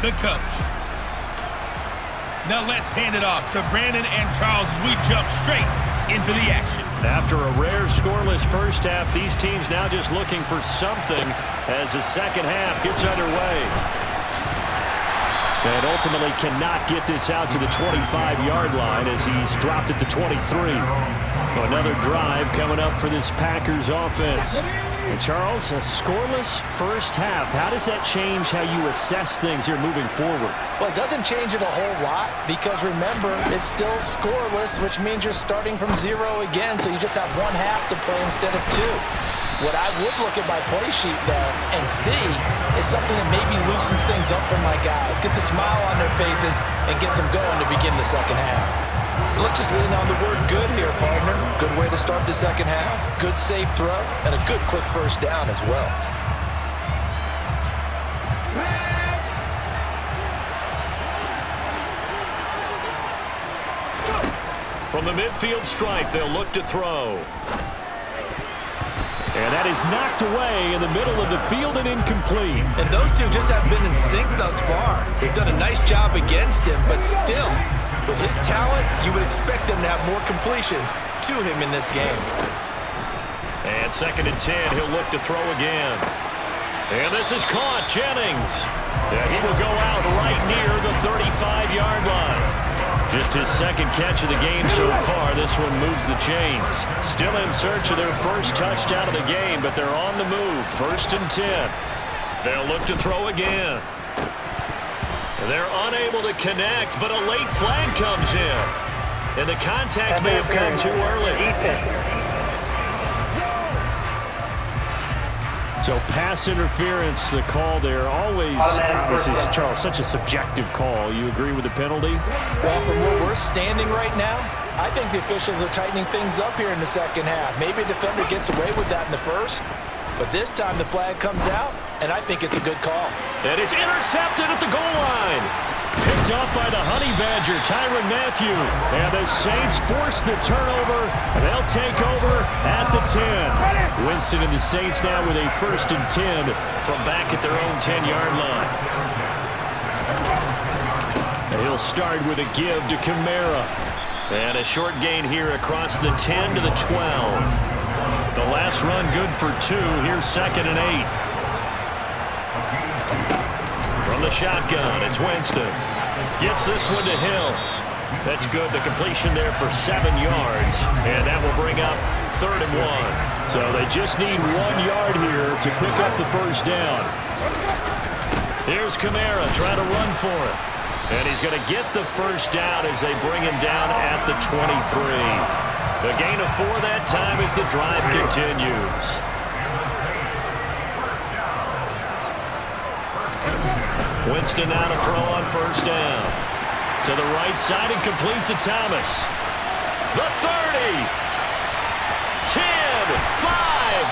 the coach. Now let's hand it off to Brandon and Charles as we jump straight into the action. After a rare scoreless first half, these teams now just looking for something as the second half gets underway. And ultimately cannot get this out to the 25-yard line as he's dropped it to 23. Another drive coming up for this Packers offense. And Charles, a scoreless first half. How does that change how you assess things here moving forward? Well, it doesn't change it a whole lot because, remember, it's still scoreless, which means you're starting from 0 again, so you just have one half to play instead of 2. What I would look at my play sheet, though, and see is something that maybe loosens things up for my guys, gets a smile on their faces, and gets them going to begin the second half. Let's just lean on the word good here, partner. Good way to start the second half, good safe throw, and a good quick first down as well. From the midfield stripe, they'll look to throw. And that is knocked away in the middle of the field and incomplete. And those two just have been in sync thus far. They've done a nice job against him, but still, with his talent, you would expect them to have more completions to him in this game. And 2nd and 10, he'll look to throw again. And this is caught. Jennings. Yeah, he will go out right near the 35-yard line. Just his second catch of the game so far. This one moves the chains. Still in search of their first touchdown of the game, but they're on the move. 1st and 10. They'll look to throw again. They're unable to connect, but a late flag comes in. And the contact may have come too early. So pass interference, the call there. Always, obviously, Charles, such a subjective call. You agree with the penalty? Well, from where we're standing right now, I think the officials are tightening things up here in the second half. Maybe a defender gets away with that in the first, but this time the flag comes out, and I think it's a good call. And it's intercepted at the goal line. Picked up by the Honey Badger, Tyrann Mathieu. And the Saints force the turnover, and they'll take over at the 10. Winston and the Saints now with a 1st and 10 from back at their own 10-yard line. And he'll start with a give to Kamara. And a short gain here across the 10 to the 12. The last run good for 2. Here's 2nd and 8. From the shotgun, it's Winston. Gets this one to Hill. That's good. The completion there for 7 yards. And that will bring up 3rd and 1. So they just need 1 yard here to pick up the first down. Here's Kamara trying to run for it. And he's going to get the first down as they bring him down at the 23. The gain of 4 that time as the drive continues. Winston now to throw on first down. To the right side and complete to Thomas. The 30. 10. 5.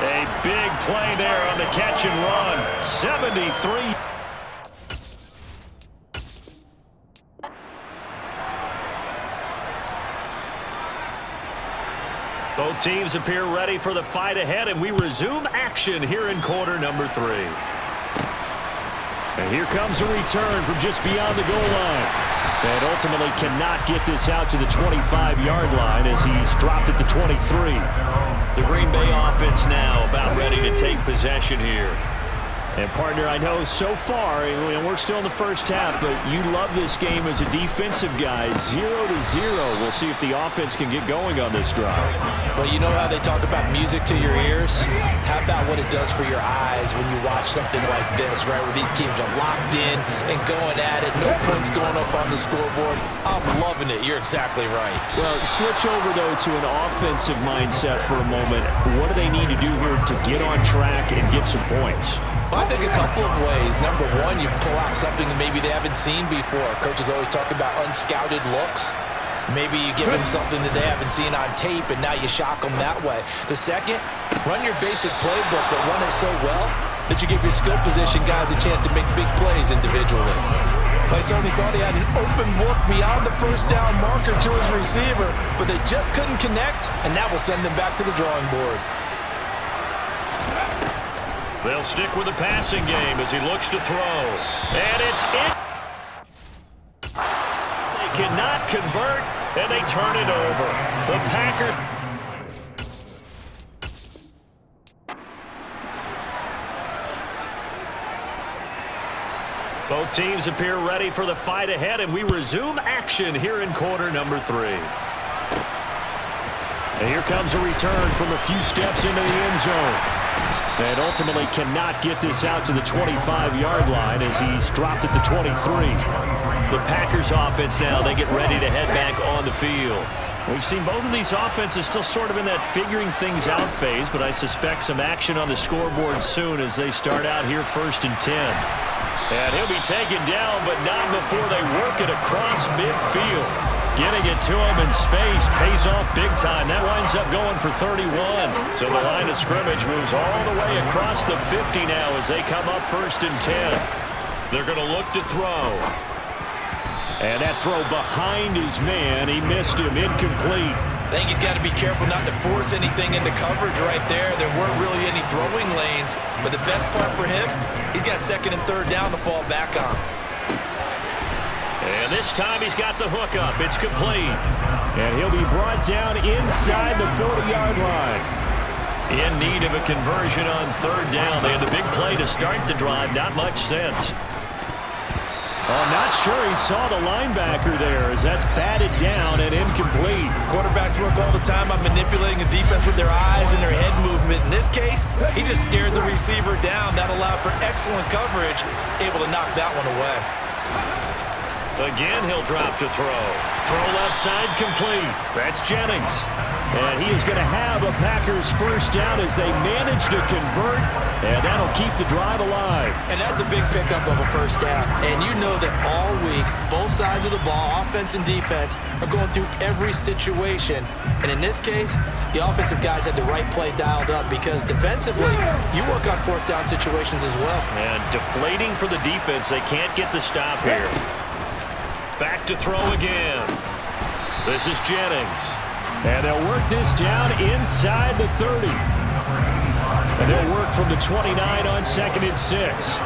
A big play there on the catch and run. 73. Both teams appear ready for the fight ahead, and we resume action here in quarter number 3. And here comes a return from just beyond the goal line. And ultimately cannot get this out to the 25-yard line as he's dropped it to 23. The Green Bay offense now about ready to take possession here. And, partner, I know so far, and we're still in the first half, but you love this game as a defensive guy. 0-0. We'll see if the offense can get going on this drive. Well, you know how they talk about music to your ears? How about what it does for your eyes when you watch something like this, right, where these teams are locked in and going at it, no points going up on the scoreboard? I'm loving it. You're exactly right. Well, switch over, though, to an offensive mindset for a moment. What do they need to do here to get on track and get some points? Well, I think a couple of ways. Number one, you pull out something that maybe they haven't seen before. Coaches always talk about unscouted looks. Maybe you give them something that they haven't seen on tape, and now you shock them that way. The second, run your basic playbook, but run it so well that you give your skill position guys a chance to make big plays individually. I certainly thought he had an open look beyond the first down marker to his receiver, but they just couldn't connect, and that will send them back to the drawing board. They'll stick with the passing game as he looks to throw. And it's in. They cannot convert, and they turn it over. The Packers. Both teams appear ready for the fight ahead, and we resume action here in quarter number 3. And here comes a return from a few steps into the end zone. And ultimately cannot get this out to the 25-yard line as he's dropped at the 23. The Packers offense now, they get ready to head back on the field. We've seen both of these offenses still sort of in that figuring things out phase, but I suspect some action on the scoreboard soon as they start out here 1st and 10. And he'll be taken down, but not before they work it across midfield. Getting it to him in space pays off big time. That winds up going for 31. So the line of scrimmage moves all the way across the 50 now as they come up 1st and 10. They're going to look to throw. And that throw behind his man. He missed him, incomplete. I think he's got to be careful not to force anything into coverage right there. There weren't really any throwing lanes. But the best part for him, he's got 2nd and 3rd down to fall back on. And this time he's got the hook up. It's complete. And he'll be brought down inside the 40-yard line. In need of a conversion on 3rd down. They had the big play to start the drive. Not much sense. I'm not sure he saw the linebacker there as that's batted down and incomplete. Quarterbacks work all the time on manipulating the defense with their eyes and their head movement. In this case, he just stared the receiver down. That allowed for excellent coverage, able to knock that one away. Again, he'll drop to throw. Throw left side complete. That's Jennings. And he is going to have a Packers 1st down as they manage to convert, and that'll keep the drive alive. And that's a big pickup of a 1st down. And you know that all week, both sides of the ball, offense and defense, are going through every situation. And in this case, the offensive guys had the right play dialed up because defensively, you work on 4th down situations as well. And deflating for the defense. They can't get the stop here. Back to throw again. This is Jennings. And they'll work this down inside the 30. And they'll work from the 29 on 2nd and 6.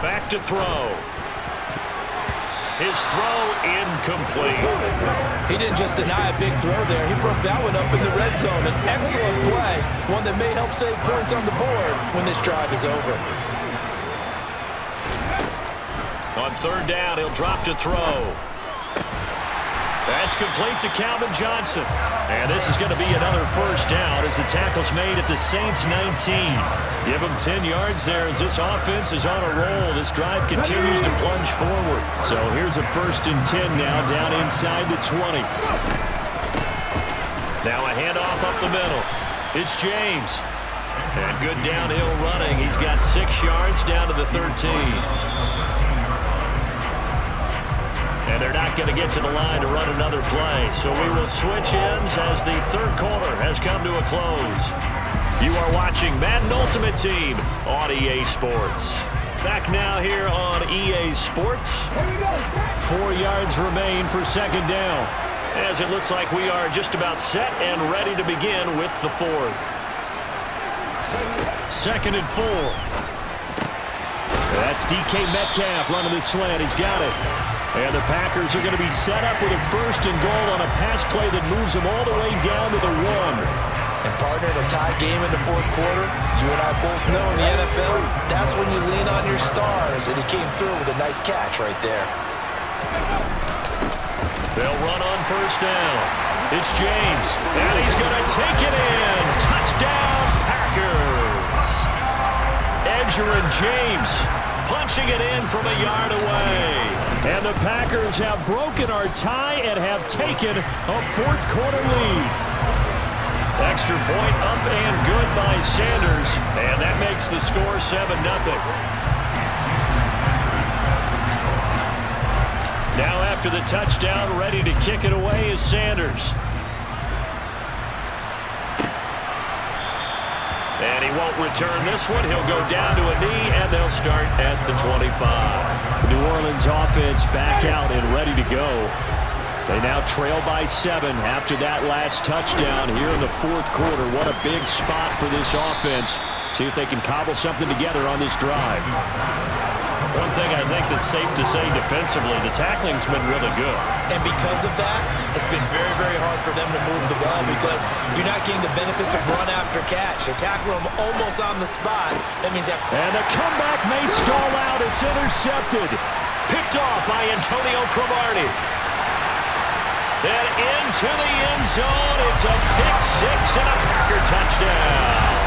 Back to throw. His throw incomplete. He didn't just deny a big throw there. He broke that one up in the red zone. An excellent play. One that may help save points on the board when this drive is over. On 3rd down, he'll drop to throw. That's complete to Calvin Johnson. And this is going to be another 1st down as the tackle's made at the Saints 19. Give him 10 yards there as this offense is on a roll. This drive continues to plunge forward. So here's a 1st and 10 now down inside the 20. Now a handoff up the middle. It's James. And good downhill running. He's got 6 yards down to the 13. And they're not going to get to the line to run another play. So we will switch ends as the 3rd quarter has come to a close. You are watching Madden Ultimate Team on EA Sports. Back now here on EA Sports. 4 yards remain for 2nd down. As it looks like we are just about set and ready to begin with the 4th. 2nd and 4. That's DK Metcalf running the slant. He's got it. And the Packers are going to be set up with a 1st and goal on a pass play that moves them all the way down to the 1. And partner, in a tie game in the 4th quarter, you and I both know in the NFL, that's when you lean on your stars. And he came through with a nice catch right there. They'll run on 1st down. It's James. And he's going to take it in. Touchdown, Packers. Edgerrin James punching it in from a yard away. And the Packers have broken our tie and have taken a 4th quarter lead. Extra point up and good by Sanders. And that makes the score 7-0. Now after the touchdown, ready to kick it away is Sanders. And he won't return this one. He'll go down to a knee, and they'll start at the 25. New Orleans offense back out and ready to go. They now trail by 7 after that last touchdown here in the fourth quarter. What a big spot for this offense. See if they can cobble something together on this drive. One thing I think that's safe to say defensively, the tackling's been really good. And because of that, it's been very, very hard for them to move the ball because you're not getting the benefits of run after catch. They tackle them almost on the spot. That means that. And the comeback may stall out. It's intercepted. Picked off by Antonio Cromartie. And into the end zone. It's a pick six and a Packer touchdown.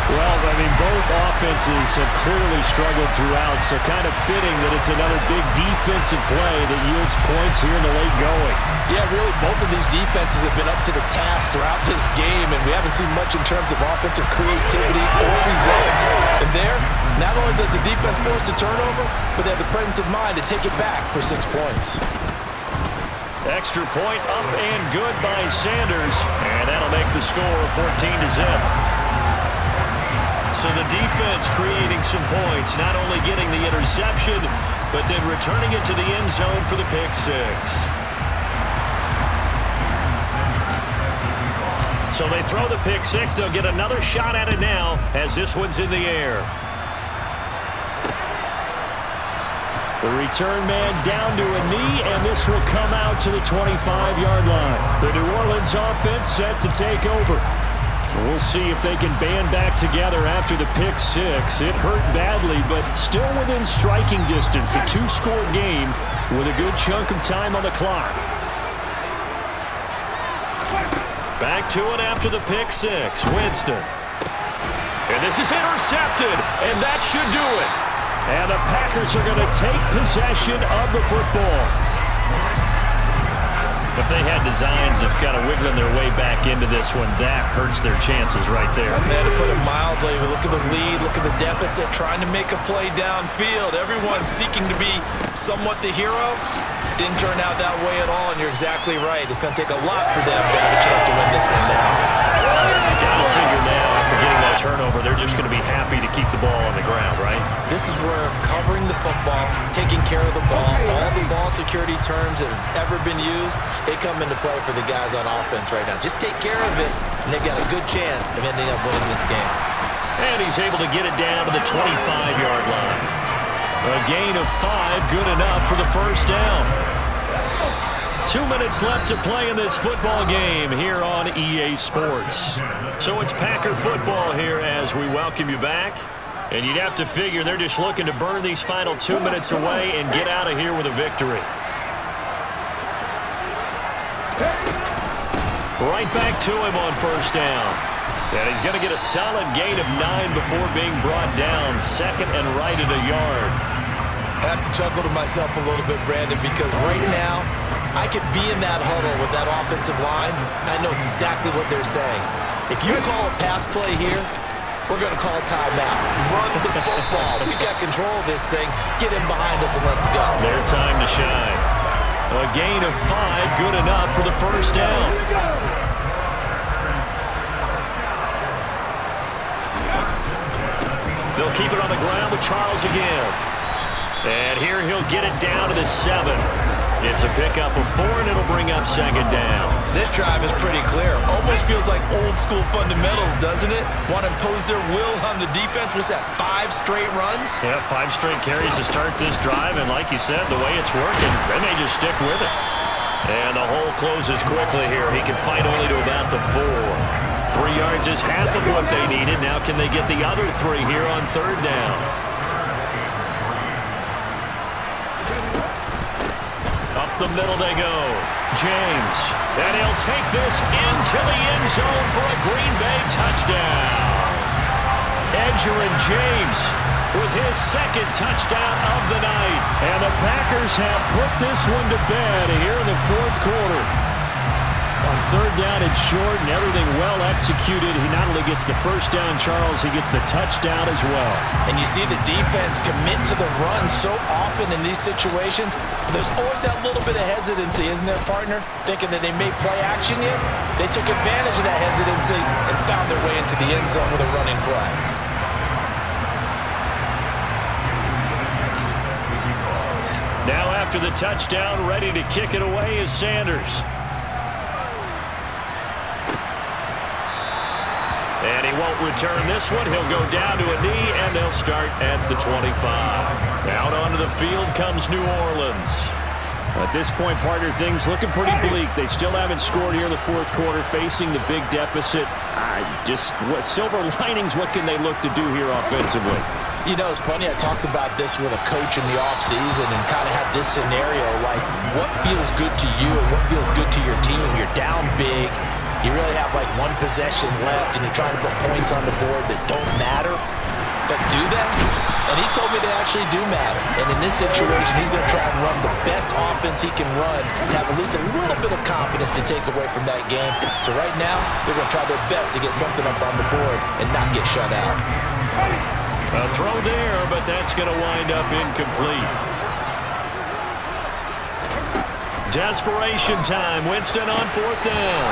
Well, I mean, both offenses have clearly struggled throughout, so kind of fitting that it's another big defensive play that yields points here in the late going. Yeah, really, both of these defenses have been up to the task throughout this game, and we haven't seen much in terms of offensive creativity or results. And there, not only does the defense force a turnover, but they have the presence of mind to take it back for 6 points. Extra point up and good by Sanders, and that'll make the score 14-0. So the defense creating some points, not only getting the interception, but then returning it to the end zone for the pick six. So they throw the pick six. They'll get another shot at it now as this one's in the air. The return man down to a knee, and this will come out to the 25-yard line. The New Orleans offense set to take over. We'll see if they can band back together after the pick six. It hurt badly, but still within striking distance. A 2-score game with a good chunk of time on the clock. Back to it after the pick six. Winston. And this is intercepted, and that should do it. And the Packers are going to take possession of the football. If they had designs of kind of wiggling their way back into this one, that hurts their chances right there. Man, to put it mildly, look at the lead, look at the deficit, trying to make a play downfield. Everyone seeking to be somewhat the hero. Didn't turn out that way at all, and you're exactly right. It's going to take a lot for them to have a chance to win this one now. You got to figure now, after getting that turnover, they're just going to be happy to keep the ball on the ground, right? This is where covering the football, taking care of the ball, all the ball security terms that have ever been used, they come into play for the guys on offense right now. Just take care of it, and they've got a good chance of ending up winning this game. And he's able to get it down to the 25-yard line. A gain of 5, good enough for the first down. 2 minutes left to play in this football game here on EA Sports. So it's Packer football here as we welcome you back. And you'd have to figure they're just looking to burn these final 2 minutes away and get out of here with a victory. Right back to him on first down. And he's going to get a solid gain of 9 before being brought down. Second and right at a yard. I have to chuckle to myself a little bit, Brandon, because right now, I could be in that huddle with that offensive line, and I know exactly what they're saying. If you call a pass play here, we're going to call timeout. Run the football. We've got control of this thing. Get in behind us and let's go. Their time to shine. A gain of 5, good enough for the first down. They'll keep it on the ground with Charles again. And here he'll get it down to the 7. It's a pickup of 4, and it'll bring up second down. This drive is pretty clear. Almost feels like old school fundamentals, doesn't it? Want to impose their will on the defense. What's that, 5 straight runs? Yeah, 5 straight carries to start this drive, and like you said, the way it's working, they may just stick with it. And the hole closes quickly here. He can fight only to about the 4. 3 yards is half of what they needed. Now can they get the other 3 here on third down? Up the middle they go. James. And he'll take this into the end zone for a Green Bay touchdown. Edgerrin James with his second touchdown of the night. And the Packers have put this one to bed here in the fourth quarter. On third down, it's short and everything well executed. He not only gets the first down, Charles, he gets the touchdown as well. And you see the defense commit to the run so often in these situations. There's always that little bit of hesitancy, isn't there, partner? Thinking that they may play action yet. They took advantage of that hesitancy and found their way into the end zone with a running play. Now after after the touchdown, ready to kick it away is Sanders. And he won't return this one. He'll go down to a knee, and they'll start at the 25. Out onto the field comes New Orleans. At this point, partner, things looking pretty bleak. They still haven't scored here in the fourth quarter, facing the big deficit. What silver linings, what can they look to do here offensively? You know, it's funny, I talked about this with a coach in the offseason and kind of had this scenario, like what feels good to you and what feels good to your team. You're down big. You really have like one possession left, and you're trying to put points on the board that don't matter. But do they? And he told me they actually do matter. And in this situation, he's going to try and run the best offense he can run and have at least a little bit of confidence to take away from that game. So right now, they're going to try their best to get something up on the board and not get shut out. A throw there, but that's going to wind up incomplete. Desperation time. Winston on fourth down.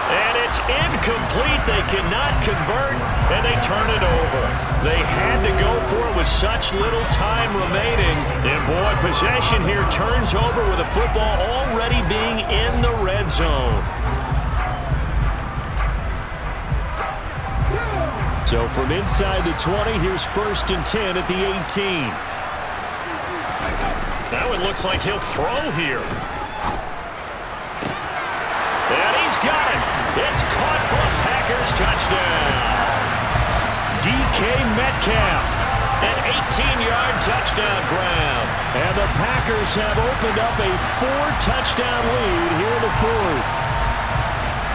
And it's incomplete. They cannot convert, and they turn it over. They had to go for it with such little time remaining. And, boy, possession here turns over with the football already being in the red zone. So from inside the 20, here's 1st and 10 at the 18. Now it looks like he'll throw here. And he's got it. It's caught for a Packers touchdown. DK Metcalf. An 18-yard touchdown grab. And the Packers have opened up a 4-touchdown lead here in the fourth.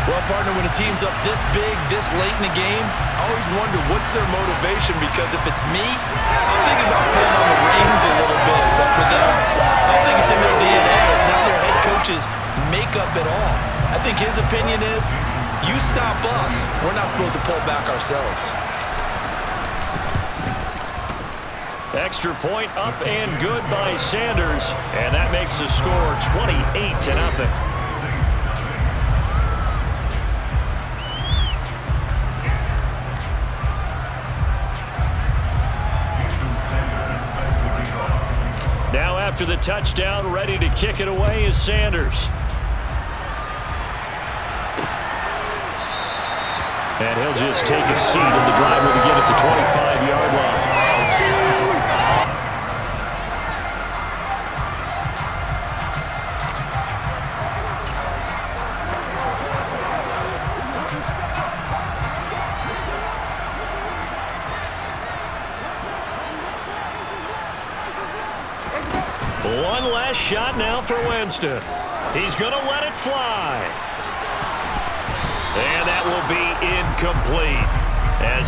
Well, partner, when a team's up this big, this late in the game, I always wonder what's their motivation, because if it's me, I'm thinking about pulling on the reins a little bit. But for them, I don't think it's in their DNA. It's not their head coach's makeup at all. I think his opinion is, you stop us, we're not supposed to pull back ourselves. Extra point up and good by Sanders. And that makes the score 28-0. Now after the touchdown, ready to kick it away is Sanders. And he'll just take a seat, and the drive will begin at the 25-yard line. One last shot now for Winston. He's going to let it fly. And that will be incomplete. As